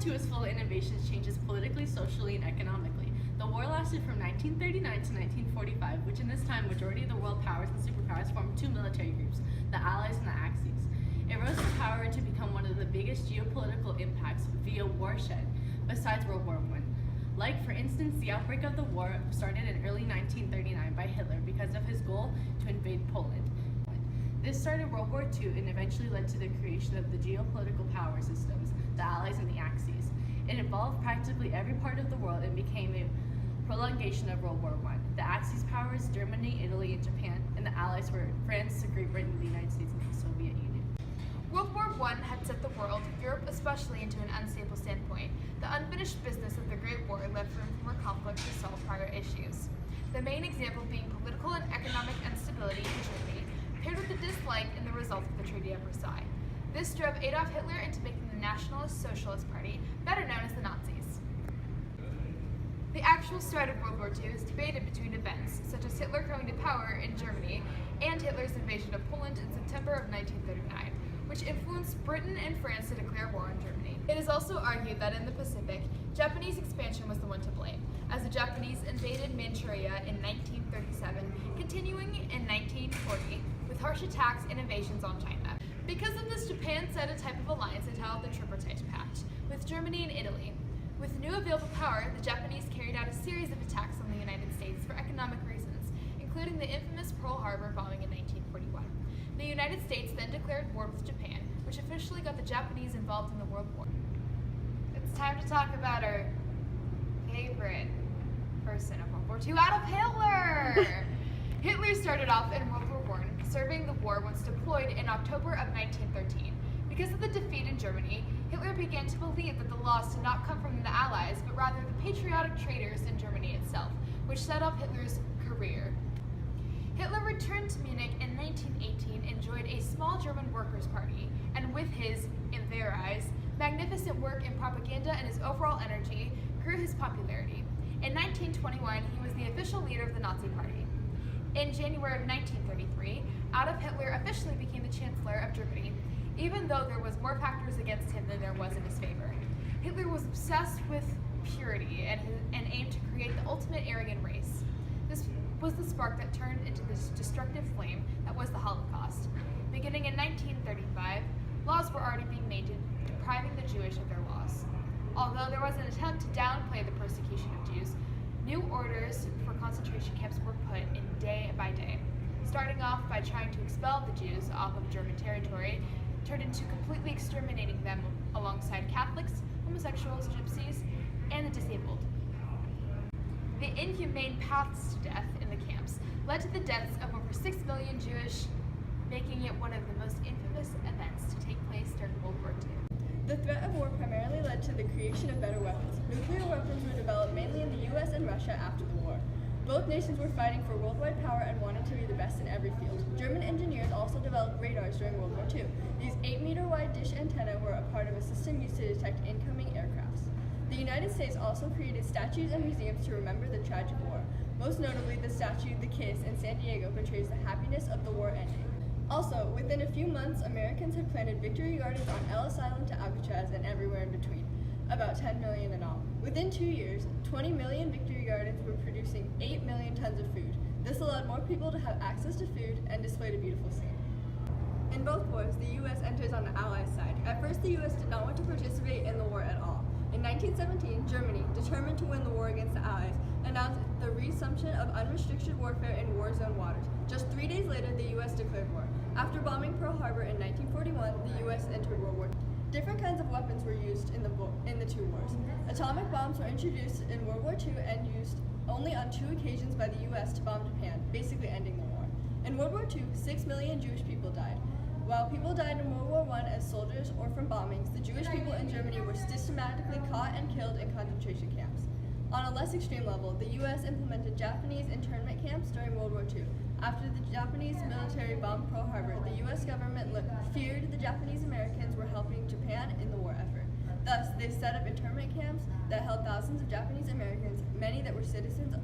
II was full of innovations, changes politically, socially, and economically. The war lasted from 1939 to 1945, which in this time, majority of the world powers and superpowers formed two military groups, the Allies and the Axis. It rose to power to become one of the biggest geopolitical impacts via watershed, besides World War I. Like, for instance, the outbreak of the war started in early 1939 by Hitler because of his goal to invade Poland. This started World War II and eventually led to the creation of the geopolitical power systems, the Allies and the Axis. It involved practically every part of the world and became a prolongation of World War I. The Axis powers, Germany, Italy, and Japan, and the Allies were France, Great Britain, the United States, and the Soviet Union. World War I had set the world, Europe especially, into an unstable standpoint. The unfinished business of the Great War left room for more conflict to solve prior issues. The main example being political and economic instability in Germany, paired with the dislike in the result of the Treaty of Versailles. This drove Adolf Hitler into making the Nationalist Socialist Party, better known as the Nazis. The actual start of World War II is debated between events, such as Hitler coming to power in Germany and Hitler's invasion of Poland in September of 1939, which influenced Britain and France to declare war on Germany. It is also argued that in the Pacific, Japanese expansion was the one to blame, as the Japanese invaded Manchuria in 1937, continuing in 1940 with harsh attacks and invasions on China. Because of this, Japan set a type of alliance entitled the Tripartite Pact with Germany and Italy. With new available power, the Japanese carried out a series of attacks on the United States for economic reasons, including the infamous Pearl Harbor bombing in 1941. The United States then declared war with Japan, which officially got the Japanese involved in the World War. It's time to talk about our favorite person of World War II, Adolf Hitler! Hitler started off in World War I, serving the war once deployed in October of 1913. Because of the defeat in Germany, Hitler began to believe that the loss did not come from the Allies, but rather the patriotic traitors in Germany itself, which set off Hitler's career. Hitler returned to Munich in 1918 and joined a small German workers' party, and with his, in their eyes, magnificent work in propaganda and his overall energy, grew his popularity. In 1921, he was the official leader of the Nazi Party. In January of 1933, Adolf Hitler officially became the Chancellor of Germany, even though there was more factors against him than there was in his favor. Hitler was obsessed with purity and aimed to create the ultimate Aryan race. This was the spark that turned into this destructive flame that was the Holocaust. Beginning in 1935, laws were already being made depriving the Jewish of their laws. Although there was an attempt to downplay the persecution of Jews, new orders for concentration camps were put in day by day. Starting off by trying to expel the Jews off of German territory, turned into completely exterminating them alongside Catholics, homosexuals, gypsies, and the disabled. The inhumane paths to death in the camps led to the deaths of over 6 million Jewish, making it one of the most infamous events to take place during World War II. The threat of war primarily led to the creation of better weapons. Nuclear weapons were developed mainly in the US and Russia after the war. Both nations were fighting for worldwide power and wanted to be the best in every field. German engineers also developed radars during World War II. These 8-meter-wide dish antennae were a part of a system used to detect incoming aircrafts. The United States also created statues and museums to remember the tragic war. Most notably, the statue The Kiss in San Diego portrays the happiness of the war ending. Also, within a few months, Americans had planted victory gardens on Ellis Island to Alcatraz and everywhere in between, about 10 million in all. Within 2 years, 20 million victory gardens were producing 8 million tons of food. This allowed more people to have access to food and displayed a beautiful scene. In both wars, the U.S. enters on the Allies' side. At first, the U.S. did not want to participate in the war at all. In 1917, Germany, determined to win the war against the Allies, announced the resumption of unrestricted warfare in war zone waters. Just 3 days later, the U.S. declared war. After bombing Pearl Harbor in 1941, the U.S. entered World War II. Different kinds of weapons were used in the two wars. Atomic bombs were introduced in World War II and used only on 2 occasions by the U.S. to bomb Japan, basically ending the war. In World War II, 6 million Jewish people died. While people died in World War I as soldiers or from bombings, the Jewish people in Germany were systematically caught and killed in concentration camps. On a less extreme level, the U.S. implemented Japanese internment camps during World War II. After the Japanese military bombed Pearl Harbor, the U.S. government feared the Japanese Americans were helping Japan in the war effort. Thus, they set up internment camps that held thousands of Japanese Americans, many that were citizens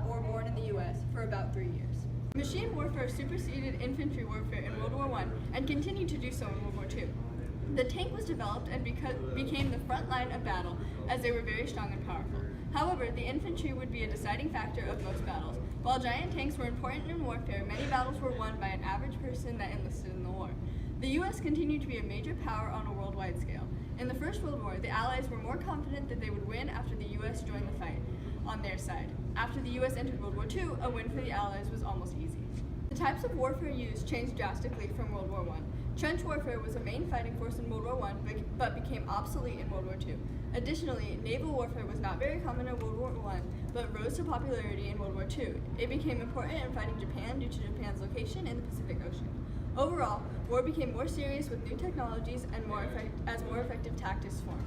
or born in the U.S., for about 3 years. Machine warfare superseded infantry warfare in World War I and continued to do so in World War II. The tank was developed and became the front line of battle, as they were very strong and powerful. However, the infantry would be a deciding factor of most battles. While giant tanks were important in warfare, many battles were won by an average person that enlisted in the war. The U.S. continued to be a major power on a worldwide scale. In the First World War, the Allies were more confident that they would win after the U.S. joined the fight on their side. After the U.S. entered World War II, a win for the Allies was almost easy. The types of warfare used changed drastically from World War I. Trench warfare was a main fighting force in World War I, but became obsolete in World War II. Additionally, naval warfare was not very common in World War I, but rose to popularity in World War II. It became important in fighting Japan due to Japan's location in the Pacific Ocean. Overall, war became more serious with new technologies and more effective tactics formed.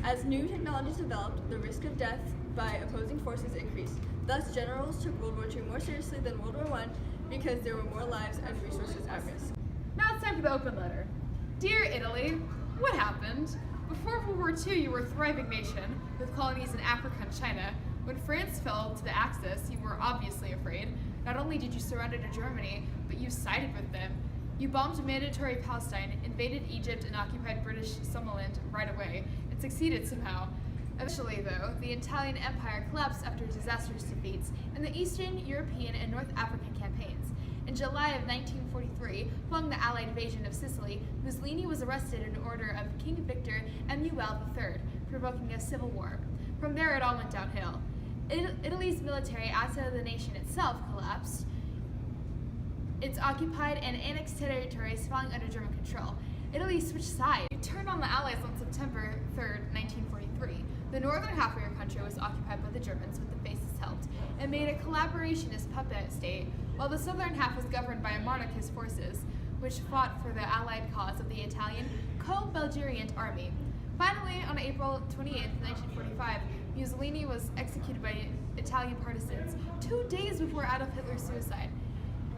As new technologies developed, the risk of death by opposing forces increased. Thus, generals took World War II more seriously than World War I because there were more lives and resources at risk. Now it's time for the open letter. Dear Italy, what happened? Before World War II, you were a thriving nation with colonies in Africa and China. When France fell to the Axis, you were obviously afraid. Not only did you surrender to Germany, but you sided with them. You bombed mandatory Palestine, invaded Egypt, and occupied British Somaliland right away, and succeeded somehow. Eventually, though, the Italian Empire collapsed after disastrous defeats in the Eastern European and North African campaigns. In July of 1943, following the Allied invasion of Sicily, Mussolini was arrested in order of King Victor Emmanuel III, provoking a civil war. From there, it all went downhill. Italy's military outside of the nation itself collapsed. Its occupied and annexed territories falling under German control. Italy switched sides. It turned on the Allies on September 3, 1943. The northern half of your country was occupied by the Germans with the faces helped, and made a collaborationist puppet state, while the southern half was governed by monarchist forces, which fought for the Allied cause of the Italian co-belligerent army. Finally, on April 28, 1945, Mussolini was executed by Italian partisans 2 days before Adolf Hitler's suicide.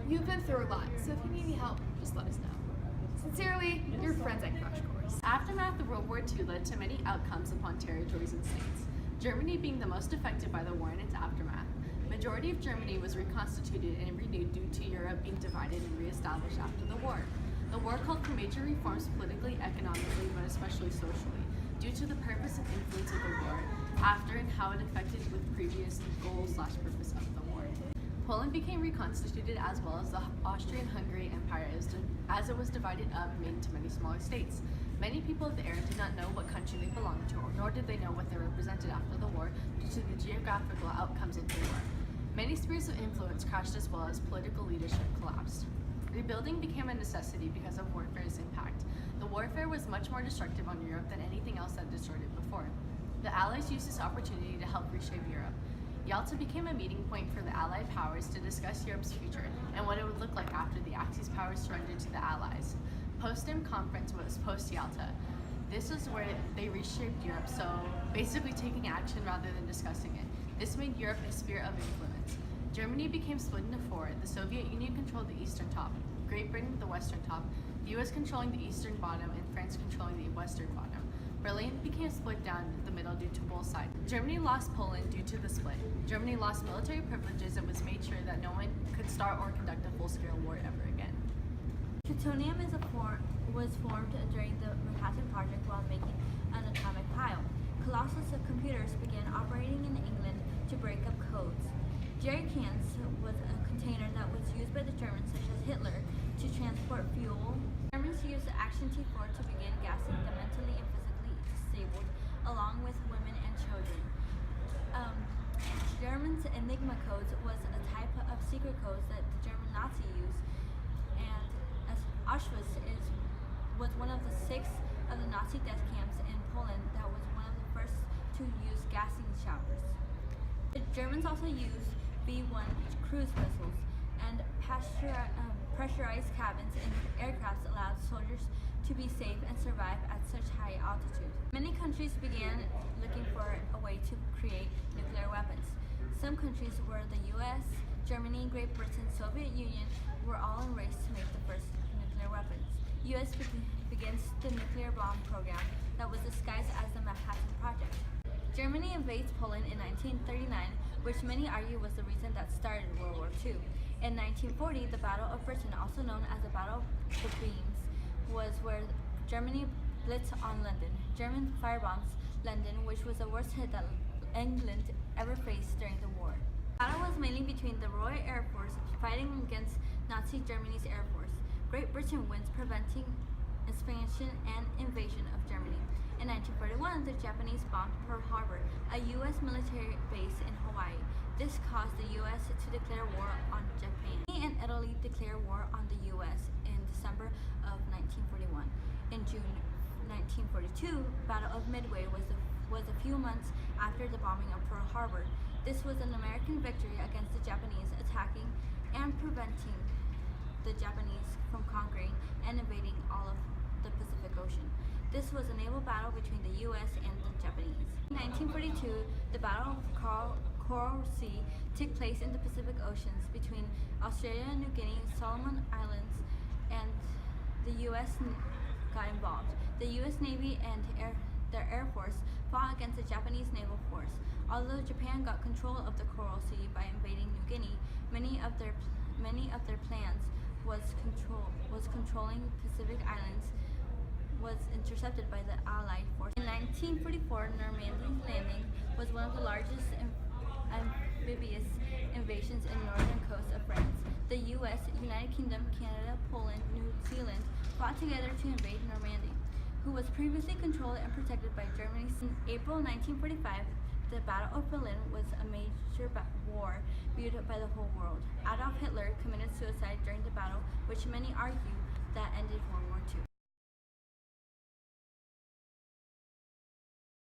You've been through a lot, so if you need any help, just let us know. Sincerely, your friends at Crash Course. Aftermath of World War II led to many outcomes upon territories and states, Germany being the most affected by the war and its aftermath. Majority of Germany was reconstituted and renewed due to Europe being divided and reestablished after the war. The war called for major reforms politically, economically, but especially socially, due to the purpose and influence of the war after and how it affected with previous goal/purpose of the war. Poland became reconstituted as well as the Austrian-Hungary Empire as it was divided up into many smaller states. Many people of the era did not know what country they belonged to, nor did they know what they represented after the war due to the geographical outcomes of the war. Many spheres of influence crashed as well as political leadership collapsed. Rebuilding became a necessity because of warfare's impact. The warfare was much more destructive on Europe than anything else that destroyed it before. The Allies used this opportunity to help reshape Europe. Yalta became a meeting point for the Allied powers to discuss Europe's future and what it would look like after the Axis powers surrendered to the Allies. Potsdam Conference was post-Yalta. This was where they reshaped Europe, so basically taking action rather than discussing it. This made Europe a sphere of influence. Germany became split into four. The Soviet Union controlled the eastern top, Great Britain the western top, the US controlling the eastern bottom, and France controlling the western bottom. Berlin became split down the middle due to both sides. Germany lost Poland due to the split. Germany lost military privileges and was made sure that no one could start or conduct a full-scale war ever again. Plutonium was formed during the Manhattan Project while making an atomic pile. Colossus of computers began operating in England to break up codes. Jerry cans was a container that was used by the Germans, such as Hitler, to transport fuel. Germans used Action T4 to begin gassing the mentally and physically disabled, along with women and children. Germans' Enigma codes was a type of secret codes that the German Nazi used, and as Auschwitz was one of the 6 of the Nazi death camps in Poland that was one of the first to use gassing showers. The Germans also used V-1 cruise missiles, and pressurized cabins in aircrafts allowed soldiers to be safe and survive at such high altitude. Many countries began looking for a way to create nuclear weapons. Some countries were the US, Germany, Great Britain, Soviet Union were all in race to make the first nuclear weapons. US begins the nuclear bomb program that was disguised as the Manhattan Project. Germany invades Poland in 1939, which many argue was the reason that started World War II. In 1940, the Battle of Britain, also known as the Battle of the Beams, was where Germany Blitz on London. German firebombs London, which was the worst hit that England ever faced during the war. The battle was mainly between the Royal Air Force fighting against Nazi Germany's Air Force. Great Britain wins, preventing expansion and invasion of Germany. In 1941, the Japanese bombed Pearl Harbor, a U.S. military base in Hawaii. This caused the U.S. to declare war on Japan. Germany and Italy declared war on the U.S. in December of 1941. In June 1942, Battle of Midway was a few months after the bombing of Pearl Harbor. This was an American victory against the Japanese, attacking and preventing the Japanese from conquering and invading all of the Pacific Ocean. This was a naval battle between the U.S. and the Japanese. In 1942, the Battle of Coral Sea took place in the Pacific Oceans between Australia, New Guinea, Solomon Islands, and the U.S. got involved. The U.S. Navy and their Air Force fought against the Japanese naval force. Although Japan got control of the Coral Sea by invading New Guinea, many of their plans was controlling Pacific Islands was intercepted by the Allied forces. In 1944, Normandy landing was one of the largest amphibious invasions in northern coast of France. The U.S., United Kingdom, Canada, Poland, New Zealand fought together to invade Normandy, who was previously controlled and protected by Germany. In April 1945, the Battle of Berlin was a major war viewed by the whole world. Adolf Hitler committed suicide during the battle, which many argue that ended World War II.